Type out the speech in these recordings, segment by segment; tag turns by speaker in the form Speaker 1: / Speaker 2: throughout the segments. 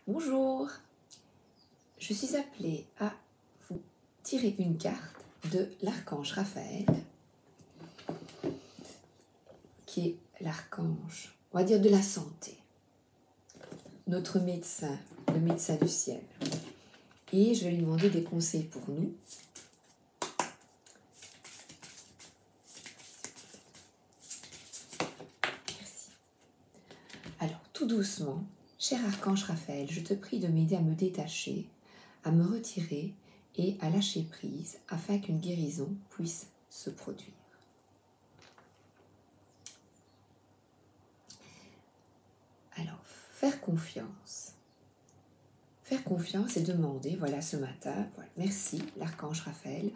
Speaker 1: Bonjour, je suis appelée à vous tirer une carte de l'archange Raphaël, qui est l'archange, on va dire, de la santé, notre médecin, le médecin du ciel. Et je vais lui demander des conseils pour nous. Merci. Alors, tout doucement, cher archange Raphaël, je te prie de m'aider à me détacher, à me retirer et à lâcher prise afin qu'une guérison puisse se produire. Alors, faire confiance. Faire confiance et demander, voilà, ce matin, voilà, merci l'archange Raphaël,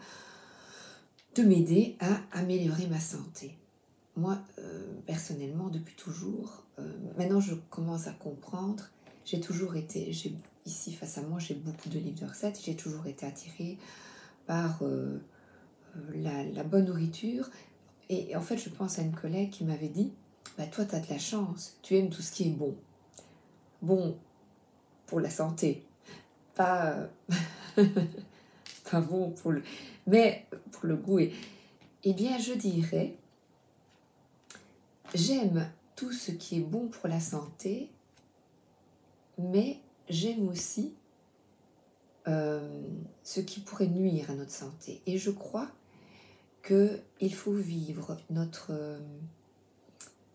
Speaker 1: de m'aider à améliorer ma santé. Moi, personnellement, depuis toujours, maintenant je commence à comprendre, j'ai toujours été, ici face à moi, j'ai beaucoup de livres de recettes, j'ai toujours été attirée par la bonne nourriture. Et en fait, je pense à une collègue qui m'avait dit, bah, toi, tu as de la chance, tu aimes tout ce qui est bon. Bon pour la santé, pas, pas bon pour le... mais pour le goût. Eh bien, je dirais, j'aime tout ce qui est bon pour la santé, mais j'aime aussi ce qui pourrait nuire à notre santé. Et je crois qu'il faut vivre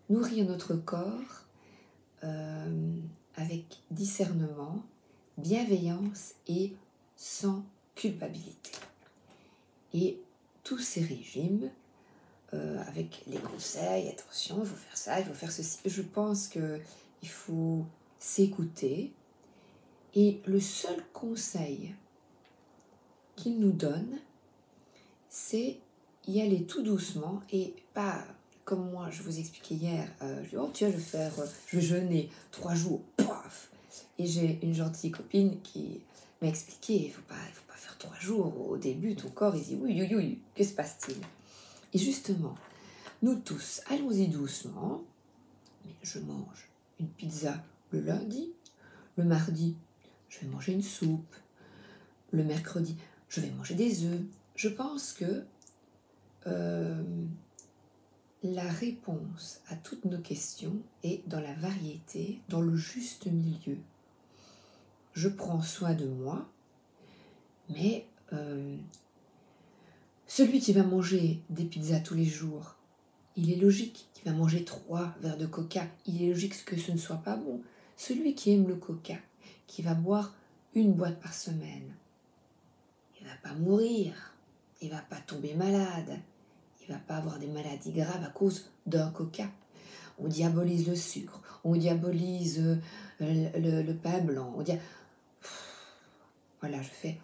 Speaker 1: nourrir notre corps avec discernement, bienveillance et sans culpabilité. Et tous ces régimes, avec les conseils, attention, il faut faire ça, il faut faire ceci, je pense qu'il faut s'écouter. Et le seul conseil qu'il nous donne, c'est y aller tout doucement et pas comme moi, je vous expliquais hier, je dis, oh tiens, je vais jeûner 3 jours, paf. Et j'ai une gentille copine qui m'a expliqué, il faut pas faire 3 jours, au début ton corps il dit oui, que se passe-t-il? Et justement, nous tous, allons-y doucement, mais je mange une pizza le lundi, le mardi, je vais manger une soupe, le mercredi, je vais manger des œufs. Je pense que la réponse à toutes nos questions est dans la variété, dans le juste milieu. Je prends soin de moi, mais celui qui va manger des pizzas tous les jours, il est logique qu'il va manger 3 verres de coca. Il est logique que ce ne soit pas bon. Celui qui aime le coca, qui va boire 1 boîte par semaine, il ne va pas mourir, il ne va pas tomber malade. Il ne va pas avoir des maladies graves à cause d'un coca. On diabolise le sucre, on diabolise le pain blanc. Voilà, je fais...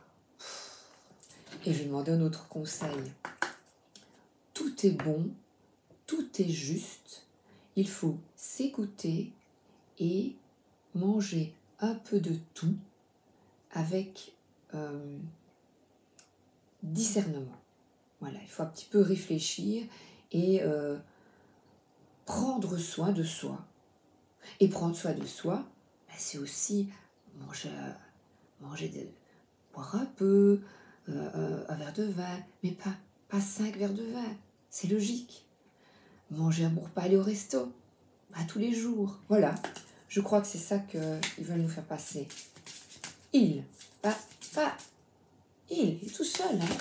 Speaker 1: Et je demande un autre conseil. Tout est bon, tout est juste. Il faut s'écouter et manger un peu de tout avec discernement. Voilà, il faut un petit peu réfléchir et prendre soin de soi. Et prendre soin de soi, ben c'est aussi boire un peu, un verre de vin, mais pas 5 verres de vin. C'est logique. Manger un bon repas, aller au resto, pas tous les jours. Voilà, je crois que c'est ça qu'ils veulent nous faire passer. Il est tout seul, hein.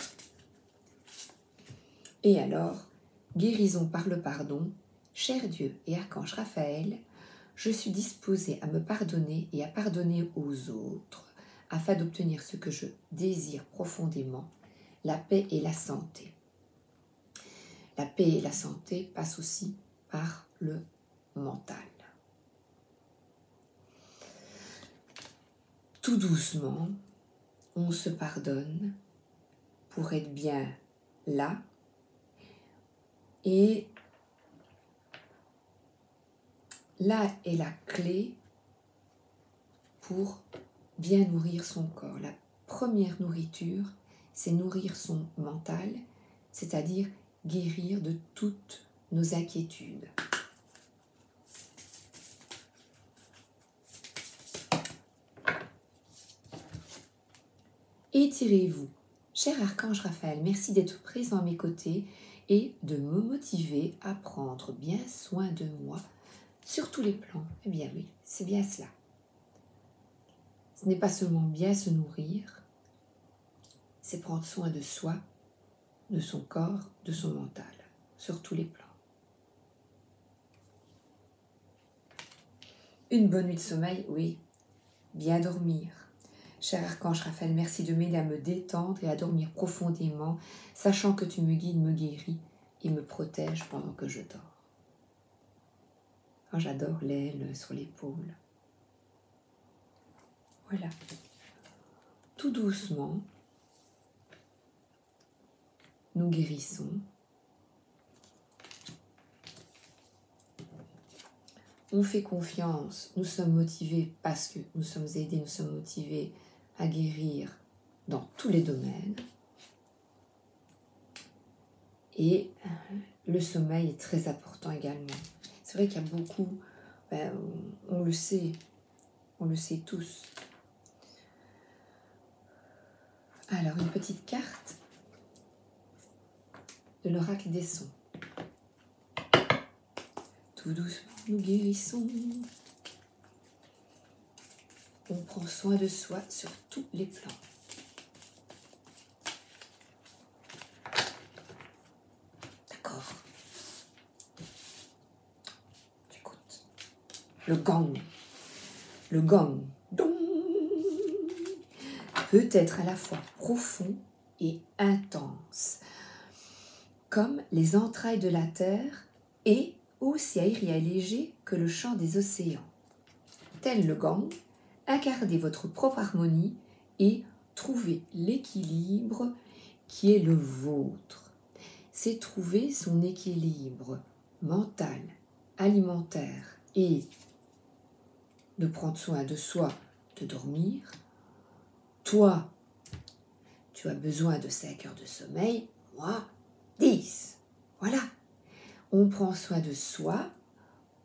Speaker 1: Et alors, guérison par le pardon, cher Dieu et archange Raphaël, je suis disposée à me pardonner et à pardonner aux autres, afin d'obtenir ce que je désire profondément, la paix et la santé. La paix et la santé passent aussi par le mental. Tout doucement, on se pardonne pour être bien là. Et là est la clé pour bien nourrir son corps. La première nourriture, c'est nourrir son mental, c'est-à-dire guérir de toutes nos inquiétudes. étirez-vous. Cher Archange Raphaël, merci d'être présent à mes côtés et de me motiver à prendre bien soin de moi sur tous les plans. Eh bien oui, c'est bien cela. Ce n'est pas seulement bien se nourrir, c'est prendre soin de soi, de son corps, de son mental, sur tous les plans. Une bonne nuit de sommeil, oui, bien dormir. Cher Archange Raphaël, merci de m'aider à me détendre et à dormir profondément, sachant que tu me guides, me guéris et me protèges pendant que je dors. Oh, j'adore l'aile sur l'épaule. Voilà. Tout doucement, nous guérissons. On fait confiance, nous sommes motivés parce que nous sommes aidés, nous sommes motivés à guérir dans tous les domaines. Et le sommeil est très important également. C'est vrai qu'il y a beaucoup, on le sait tous. Alors, une petite carte de l'oracle des sons. Tout doucement, nous guérissons. On prend soin de soi sur tous les plans. D'accord. J'écoute. Le gong. Le gong. Dong. Peut être à la fois profond et intense, comme les entrailles de la terre et aussi aérien et léger que le chant des océans. Tel le gong, incarnez votre propre harmonie et trouvez l'équilibre qui est le vôtre. C'est trouver son équilibre mental, alimentaire et de prendre soin de soi, de dormir. Toi, tu as besoin de 5 heures de sommeil, moi, 10. Voilà. On prend soin de soi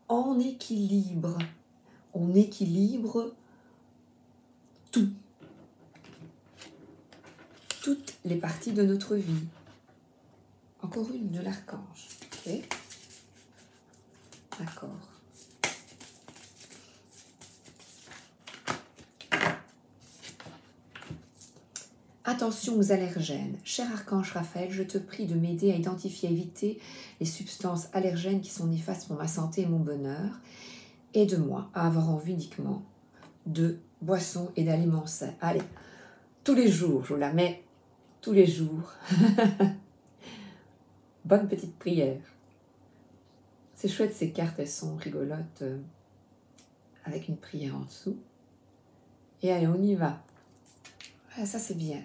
Speaker 1: en équilibre. On équilibre tout. Toutes les parties de notre vie. Encore une de l'archange. Ok. D'accord. Attention aux allergènes. Cher Archange Raphaël, je te prie de m'aider à identifier et éviter les substances allergènes qui sont néfastes pour ma santé et mon bonheur. Aide-moi à avoir envie uniquement de boissons et d'aliments sains. Allez, tous les jours, je vous la mets tous les jours. Bonne petite prière. C'est chouette ces cartes, elles sont rigolotes avec une prière en dessous. Et allez, on y va. Ah, ça c'est bien.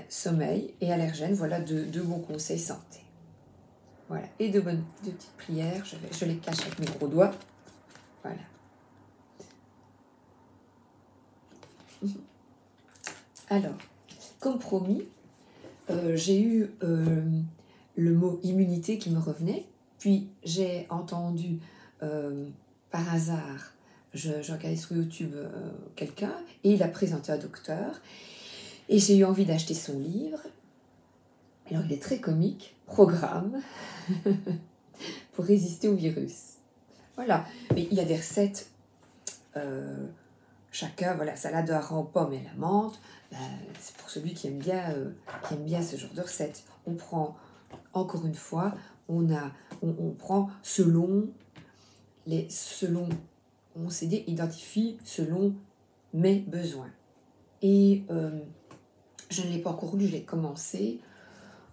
Speaker 1: Sommeil et allergènes, voilà deux bons conseils santé. Voilà, et deux petites prières, je les cache avec mes gros doigts. Voilà. Alors, comme promis, j'ai eu le mot immunité qui me revenait, puis j'ai entendu par hasard, je regardais sur YouTube quelqu'un, et il a présenté un docteur, et j'ai eu envie d'acheter son livre. Alors il est très comique, Programme pour résister au virus. Voilà, mais il y a des recettes, chacun, voilà, salade de hareng, pommes et la menthe, c'est pour celui qui aime bien ce genre de recettes. On prend, encore une fois, on prend selon, on s'est identifie selon mes besoins. Et je ne l'ai pas encore lu, je l'ai commencé.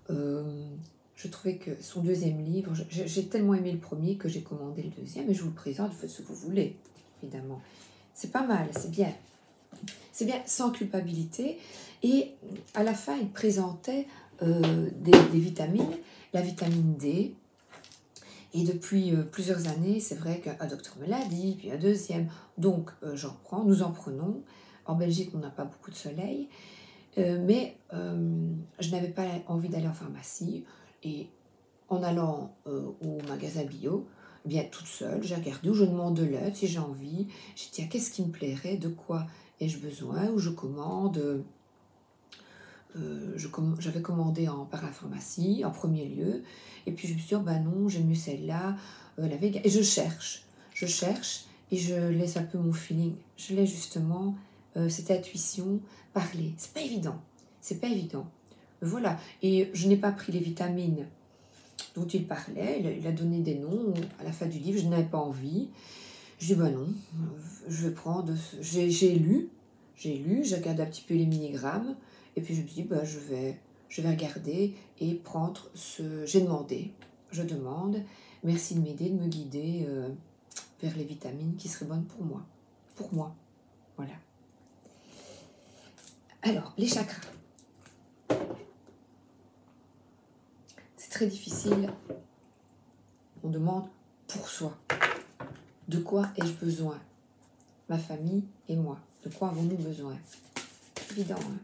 Speaker 1: Je trouvais que son deuxième livre, j'ai tellement aimé le premier que j'ai commandé le deuxième, et je vous le présente, faites ce que vous voulez, évidemment. C'est pas mal, c'est bien. C'est bien, sans culpabilité. Et à la fin, il présentait des vitamines, la vitamine D. Et depuis plusieurs années, c'est vrai qu'un docteur me l'a dit, puis un deuxième. Donc, j'en prends, nous en prenons. En Belgique, on n'a pas beaucoup de soleil. Mais je n'avais pas envie d'aller en pharmacie. Et en allant au magasin bio, Bien, toute seule, j'ai regardé où je demande de l'aide si j'ai envie. J'ai dit, qu'est-ce qui me plairait, de quoi ai-je besoin, où je commande. J'avais commandé par la pharmacie, en premier lieu. Et puis je me suis dit, oh, ben non, j'aime mieux celle-là, la vegan. Et je cherche, et je laisse un peu mon feeling. Je laisse justement cette intuition parler. C'est pas évident, c'est pas évident. Voilà, et je n'ai pas pris les vitamines dont il parlait, il a donné des noms à la fin du livre, je n'avais pas envie. Je dis, ben non, je vais prendre, j'ai lu, j'ai regardé un petit peu les milligrammes, et puis je me dis, ben je vais regarder et prendre j'ai demandé, je demande, merci de m'aider, de me guider vers les vitamines qui seraient bonnes pour moi, voilà. Alors, les chakras. C'est très difficile. On demande pour soi. De quoi ai-je besoin? Ma famille et moi. De quoi avons-nous besoin? Évident, hein?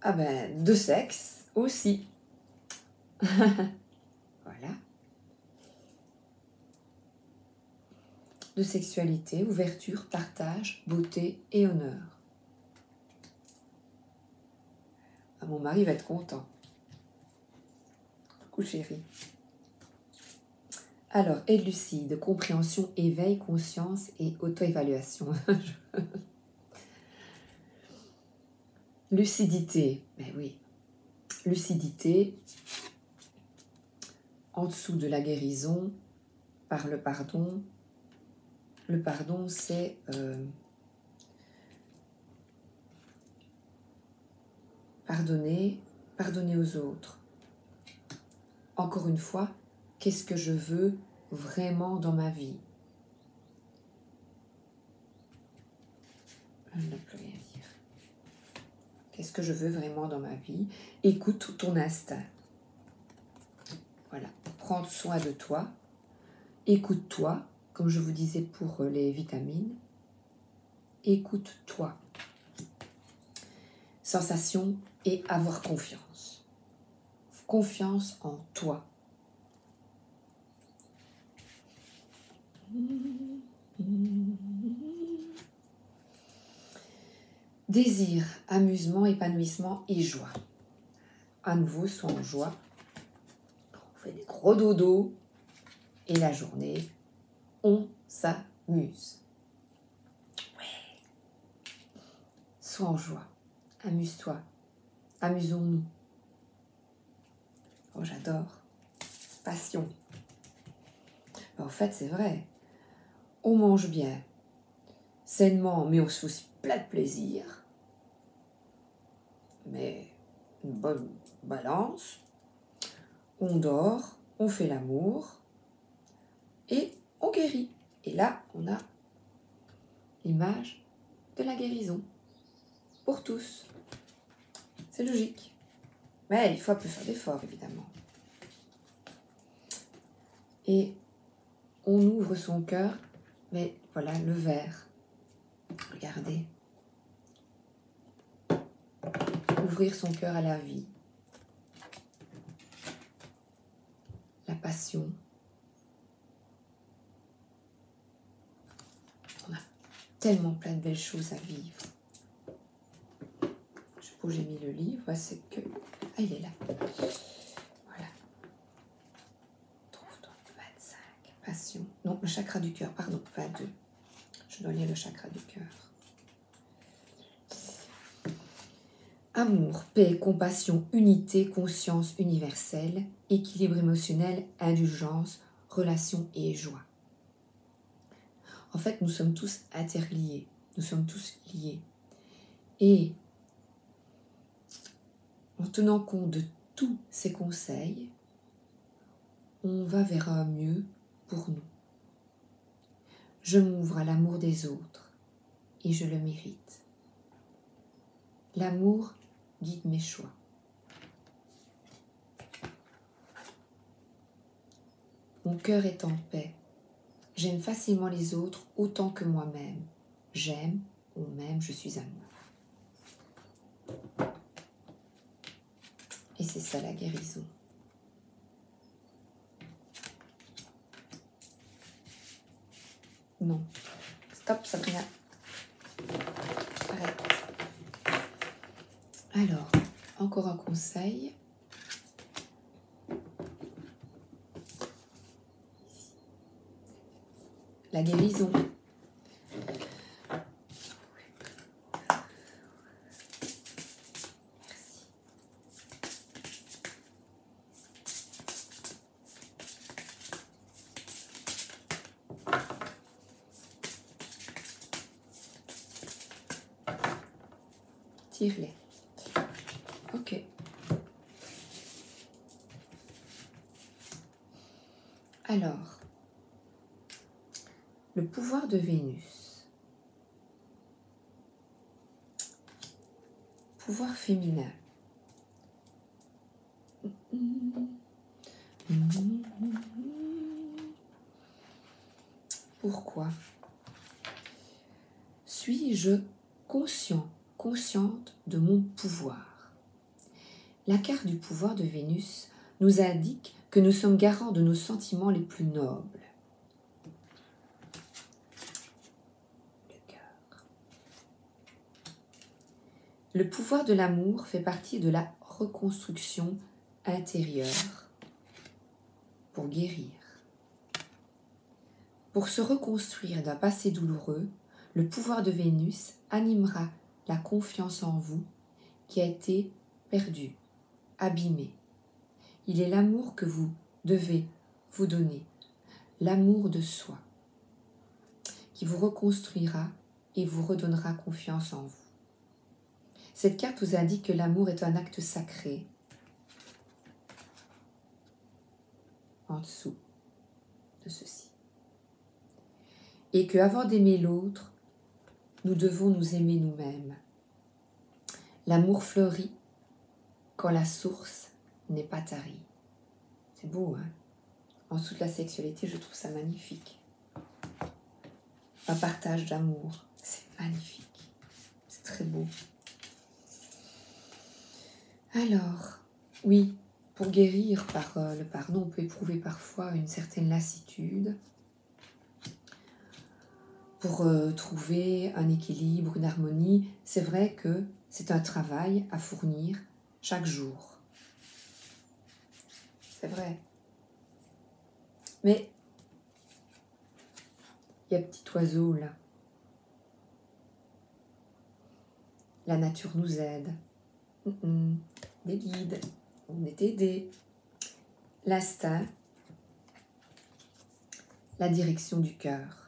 Speaker 1: Ah ben, de sexe aussi. Voilà. De sexualité, ouverture, partage, beauté et honneur. Ah, mon mari va être content. Coucou chérie. Alors, aide lucide, compréhension, éveil, conscience et auto-évaluation. Lucidité, ben oui. Lucidité, en dessous de la guérison, par le pardon. Le pardon, c'est pardonner aux autres. Encore une fois, qu'est-ce que je veux vraiment dans ma vie? Je n'ai plus rien à dire. Qu'est-ce que je veux vraiment dans ma vie? Écoute ton instinct. Voilà, prendre soin de toi. Écoute-toi, comme je vous disais pour les vitamines. Écoute-toi. Sensation et avoir confiance. Confiance en toi. Désir, amusement, épanouissement et joie. À nouveau, sois en joie. On fait des gros dodos. Et la journée, on s'amuse. Ouais. Sois en joie. Amuse-toi. Amusons-nous. Oh, j'adore. Passion. En fait, c'est vrai. On mange bien, sainement, mais on se fait aussi plein de plaisir. Mais une bonne balance. On dort, on fait l'amour et on guérit. Et là, on a l'image de la guérison. Pour tous. C'est logique. Mais il faut un peu faire d'efforts, évidemment. Et on ouvre son cœur, mais voilà, le verre. Regardez. Ouvrir son cœur à la vie. La passion. On a tellement plein de belles choses à vivre. Je sais pas où j'ai mis le livre, c'est que... Ah, il est là. Voilà. Trouve-toi 25. Passion. Non, le chakra du cœur, pardon, 22. Je dois lire le chakra du cœur. Amour, paix, compassion, unité, conscience universelle, équilibre émotionnel, indulgence, relation et joie. En fait, nous sommes tous interliés, nous sommes tous liés. Et en tenant compte de tous ces conseils, on va vers un mieux pour nous. Je m'ouvre à l'amour des autres et je le mérite. L'amour guide mes choix. Mon cœur est en paix J'aime facilement les autres autant que moi-même. J'aime ou même je suis amour. Et c'est ça la guérison. Non. Stop, Sabrina. Arrête. Alors, encore un conseil. La guérison. Tire-les. Ok. Alors, le pouvoir de Vénus. Pouvoir féminin. Pourquoi? Suis-je conscient, consciente de mon pouvoir? La carte du pouvoir de Vénus nous indique que nous sommes garants de nos sentiments les plus nobles. Le cœur. Le pouvoir de l'amour fait partie de la reconstruction intérieure pour guérir. Pour se reconstruire d'un passé douloureux, le pouvoir de Vénus animera la confiance en vous qui a été perdue, abîmée. Il est l'amour que vous devez vous donner, l'amour de soi, qui vous reconstruira et vous redonnera confiance en vous. Cette carte vous indique que l'amour est un acte sacré. En dessous de ceci. Et qu'avant d'aimer l'autre, nous devons nous aimer nous-mêmes. L'amour fleurit quand la source n'est pas tarie. C'est beau, hein? En dessous de la sexualité, je trouve ça magnifique. Un partage d'amour, c'est magnifique. C'est très beau. Alors, oui, pour guérir par le pardon, on peut éprouver parfois une certaine lassitude. Pour trouver un équilibre, une harmonie, c'est vrai que c'est un travail à fournir chaque jour. C'est vrai. Mais il y a un petit oiseau là. La nature nous aide. Des guides. On est aidés. L'instinct. La direction du cœur.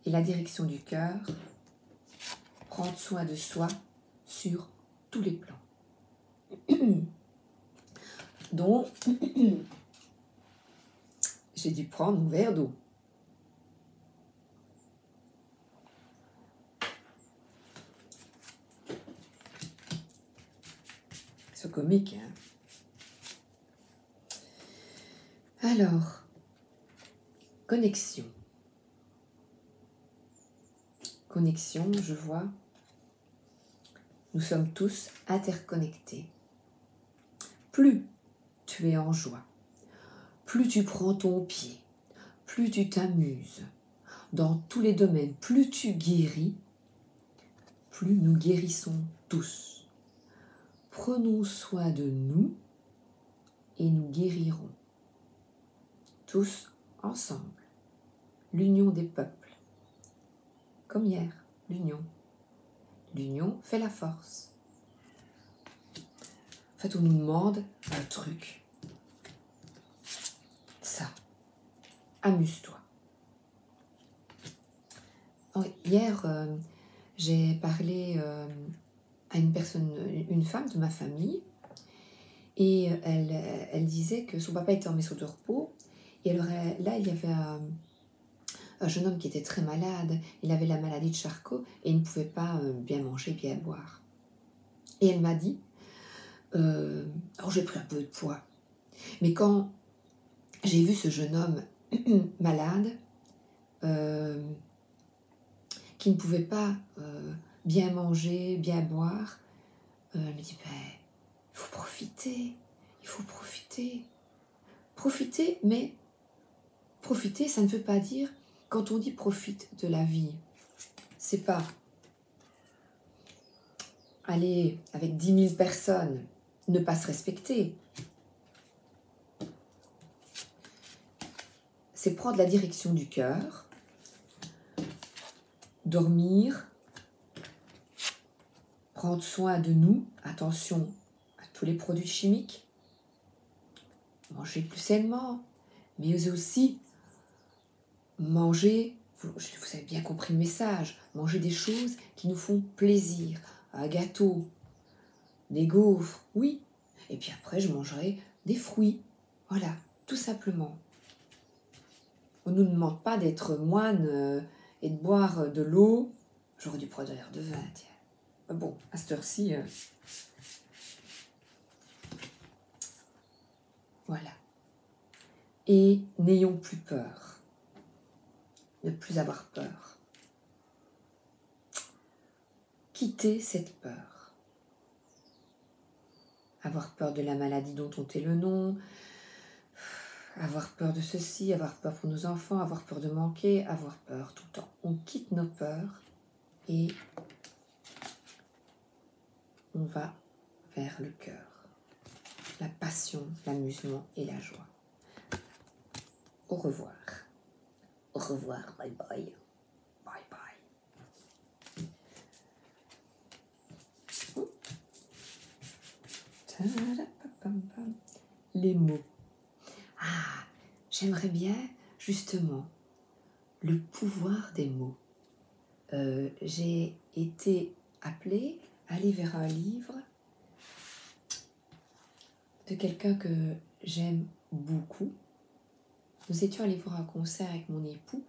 Speaker 1: Et la direction du cœur, prendre soin de soi sur tous les plans. Donc, j'ai dû prendre mon verre d'eau. C'est comique, hein? Alors, connexion. Connexion, je vois. Nous sommes tous interconnectés. Plus tu es en joie, plus tu prends ton pied, plus tu t'amuses dans tous les domaines, plus tu guéris, plus nous guérissons tous. Prenons soin de nous et nous guérirons. Tous ensemble. L'union des peuples. Comme hier, l'union. L'union fait la force. En fait, on nous demande un truc. Ça. Amuse-toi. Oh, hier, j'ai parlé à une personne, une femme de ma famille, et elle disait que son papa était en maison de repos, et alors là, il y avait un jeune homme qui était très malade. Il avait la maladie de Charcot et il ne pouvait pas bien manger, bien boire. Et elle m'a dit, j'ai pris un peu de poids. Mais quand j'ai vu ce jeune homme malade, qui ne pouvait pas bien manger, bien boire. Elle me dit, ben, il faut profiter, il faut profiter. Profiter, mais profiter, ça ne veut pas dire, quand on dit profite de la vie, c'est pas aller avec 10 000 personnes, ne pas se respecter. C'est prendre la direction du cœur, dormir, prendre soin de nous, attention à tous les produits chimiques, manger plus sainement, mais aussi manger, vous avez bien compris le message, manger des choses qui nous font plaisir, un gâteau, des gaufres, oui, et puis après je mangerai des fruits, voilà, tout simplement. On ne nous demande pas d'être moine et de boire de l'eau. J'aurais dû prendre un verre de vin, tiens. Bon, à cette heure-ci, voilà. Et n'ayons plus peur. Ne plus avoir peur. Quitter cette peur. Avoir peur de la maladie dont on tait le nom, avoir peur de ceci, avoir peur pour nos enfants, avoir peur de manquer, avoir peur tout le temps. On quitte nos peurs et on va vers le cœur, la passion, l'amusement et la joie. Au revoir. Au revoir, bye bye. Bye bye. Les mots. Ah, j'aimerais bien, justement, le pouvoir des mots. J'ai été appelée à aller vers un livre de quelqu'un que j'aime beaucoup. Nous étions allés voir un concert avec mon époux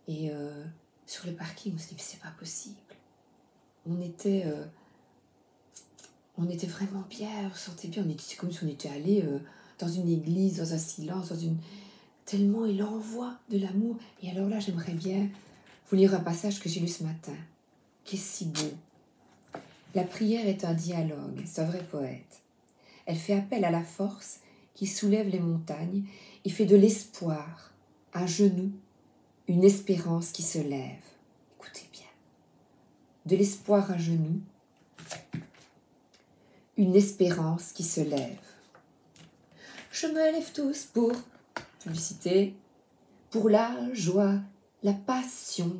Speaker 1: et sur le parking, on s'est dit, mais c'est pas possible. On était vraiment bien, on se sentait bien. C'est comme si on était allé dans une église, dans un silence, tellement il envoie de l'amour. Et alors là, j'aimerais bien vous lire un passage que j'ai lu ce matin, qui est si beau. La prière est un dialogue, c'est un vrai poète. Elle fait appel à la force qui soulève les montagnes et fait de l'espoir, à genoux, une espérance qui se lève. Écoutez bien. De l'espoir à genoux, une espérance qui se lève. Je me lève tous pour publicité, pour la joie, la passion.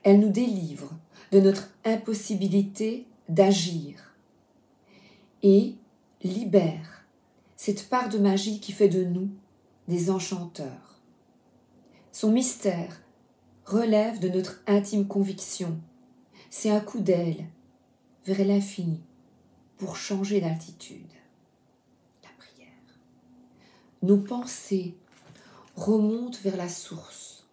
Speaker 1: Elle nous délivre de notre impossibilité d'agir et libère cette part de magie qui fait de nous des enchanteurs. Son mystère relève de notre intime conviction. C'est un coup d'aile vers l'infini pour changer d'altitude. La prière. Nos pensées remontent vers la source,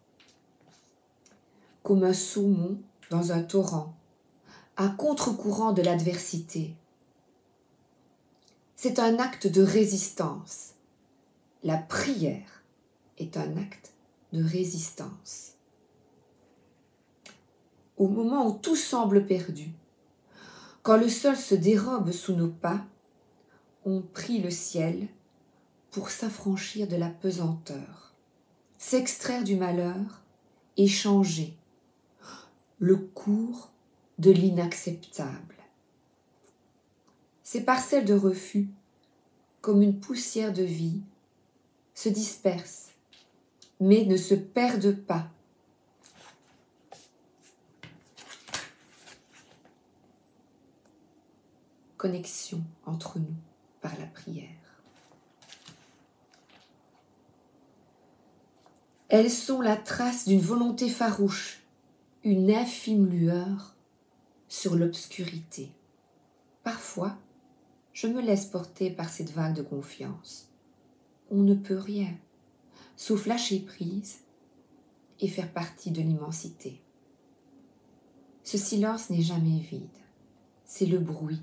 Speaker 1: comme un saumon dans un torrent, à contre-courant de l'adversité. C'est un acte de résistance. La prière est un acte de résistance. Au moment où tout semble perdu, quand le sol se dérobe sous nos pas, on prie le ciel pour s'affranchir de la pesanteur, s'extraire du malheur et changer le cours de l'inacceptable. Ces parcelles de refus, comme une poussière de vie, se dispersent, mais ne se perdent pas. Connexion entre nous par la prière. Elles sont la trace d'une volonté farouche, une infime lueur sur l'obscurité. Parfois, je me laisse porter par cette vague de confiance. On ne peut rien, sauf lâcher prise et faire partie de l'immensité. Ce silence n'est jamais vide, c'est le bruit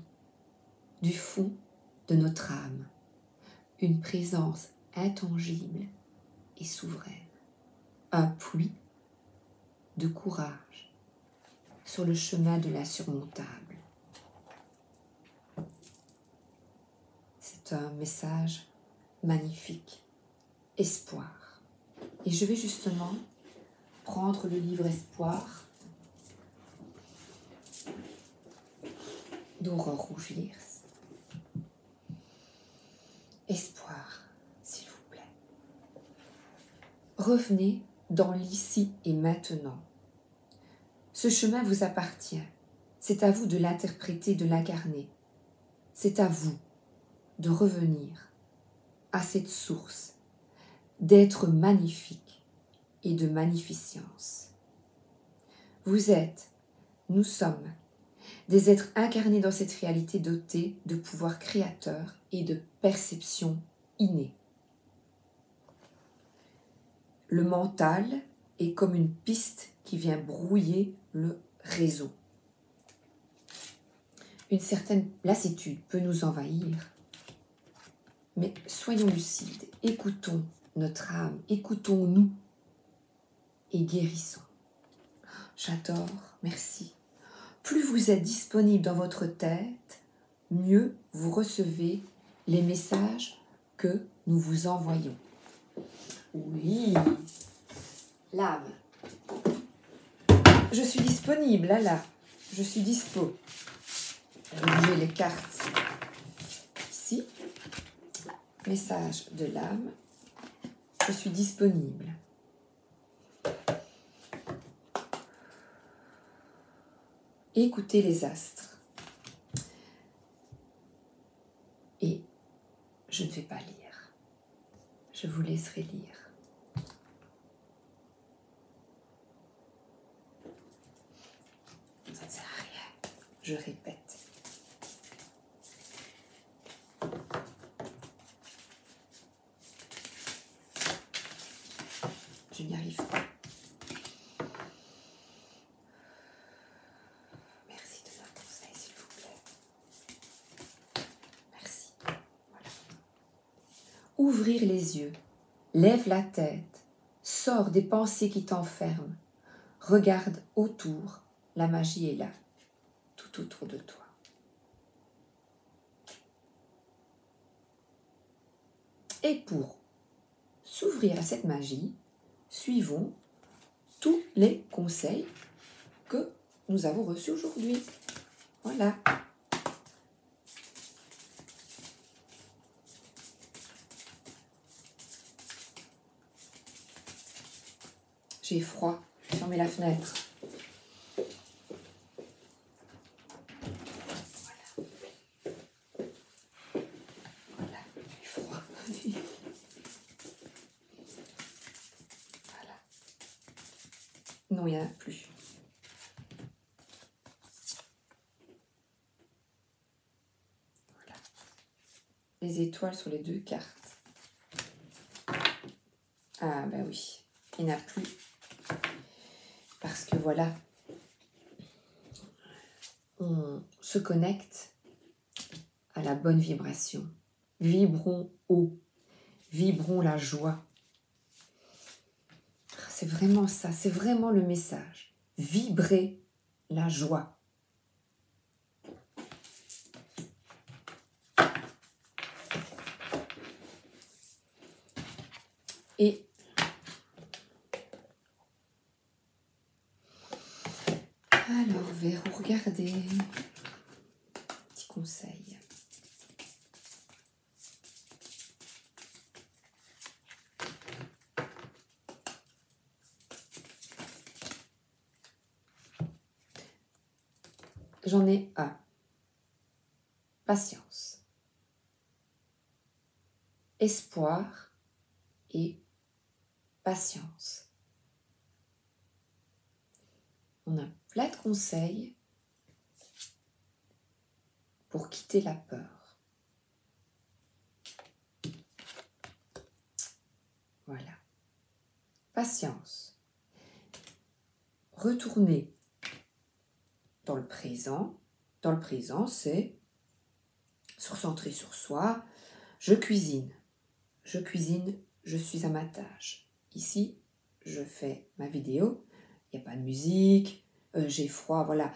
Speaker 1: du fond de notre âme, une présence intangible et souveraine. Un puits de courage sur le chemin de l'insurmontable. C'est un message magnifique, espoir. Et je vais justement prendre le livre Espoir d'Aurore Rouge-Virs. Espoir, s'il vous plaît. Revenez dans l'ici et maintenant. Ce chemin vous appartient. C'est à vous de l'interpréter, de l'incarner. C'est à vous de revenir à cette source d'être magnifique et de magnificence. Vous êtes, nous sommes, des êtres incarnés dans cette réalité dotés de pouvoir créateur et de perception innée. Le mental est comme une piste qui vient brouiller le réseau. Une certaine lassitude peut nous envahir, mais soyons lucides, écoutons notre âme, écoutons-nous et guérissons. J'adore, merci. Plus vous êtes disponible dans votre tête, mieux vous recevez les messages que nous vous envoyons. Oui, l'âme. Je suis disponible, là. Je suis dispo. Je vais bouger les cartes. Ici, message de l'âme. Je suis disponible. Écoutez les astres. Et je ne vais pas lire. Je vous laisserai lire. Ça ne sert à rien. Je répète. Je n'y arrive pas. Merci de me conseiller, s'il vous plaît. Merci. Voilà. Ouvrir les yeux, lève la tête, sors des pensées qui t'enferment, regarde autour, la magie est là, tout autour de toi. Et pour s'ouvrir à cette magie, suivons tous les conseils que nous avons reçus aujourd'hui. Voilà. J'ai froid. Fermez la fenêtre. Voilà, j'ai froid. Voilà. Non, il n'y en a plus. Voilà. Les étoiles sur les deux cartes. Ah, ben oui, il n'y en a plus. Parce que voilà, on se connecte à la bonne vibration. Vibrons haut, vibrons la joie. C'est vraiment ça, c'est vraiment le message. Vibrer la joie. Et alors, vers où regarder? Petit conseil. J'en ai un. Patience. Espoir et patience. On a plein de conseils pour quitter la peur. Voilà. Patience. Retourner dans le présent. Dans le présent, c'est se recentrer sur soi. Je cuisine. je cuisine, je suis à ma tâche. Ici, je fais ma vidéo, il n'y a pas de musique, j'ai froid, voilà,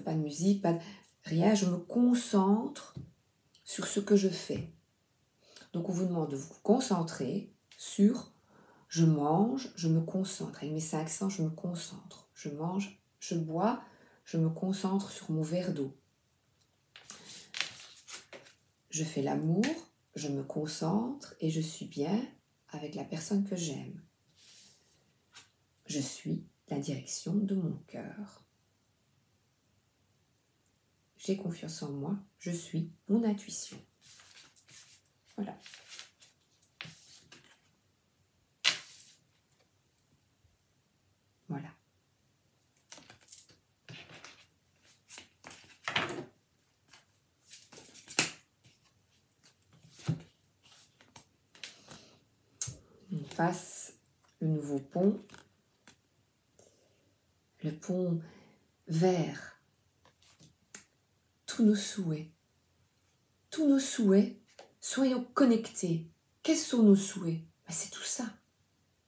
Speaker 1: pas de musique, pas de... rien, je me concentre sur ce que je fais. Donc on vous demande de vous concentrer sur je mange, je me concentre. Avec mes 5 sens, je me concentre. Je mange, je bois, je me concentre sur mon verre d'eau. Je fais l'amour, je me concentre et je suis bien avec la personne que j'aime. Je suis la direction de mon cœur. J'ai confiance en moi, je suis mon intuition. Voilà. Voilà. On passe le nouveau pont. Le pont vers tous nos souhaits. Tous nos souhaits, soyons connectés. Quels sont nos souhaits? C'est tout ça.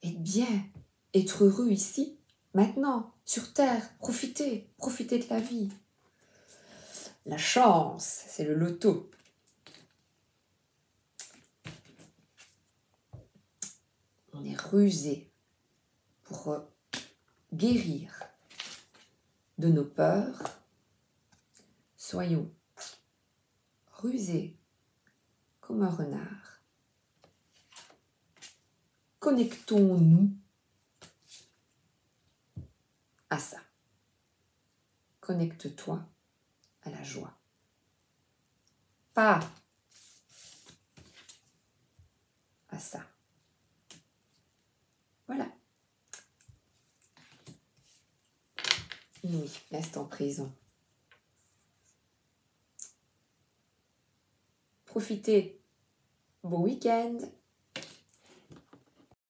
Speaker 1: Être bien, être heureux ici, maintenant, sur Terre, profiter de la vie. La chance, c'est le loto. On est rusé pour guérir de nos peurs. Soyons rusés comme un renard. Connectons-nous à ça. Connecte-toi à la joie. Pas à ça. Voilà. Oui, l'instant présent. Profitez. Bon week-end.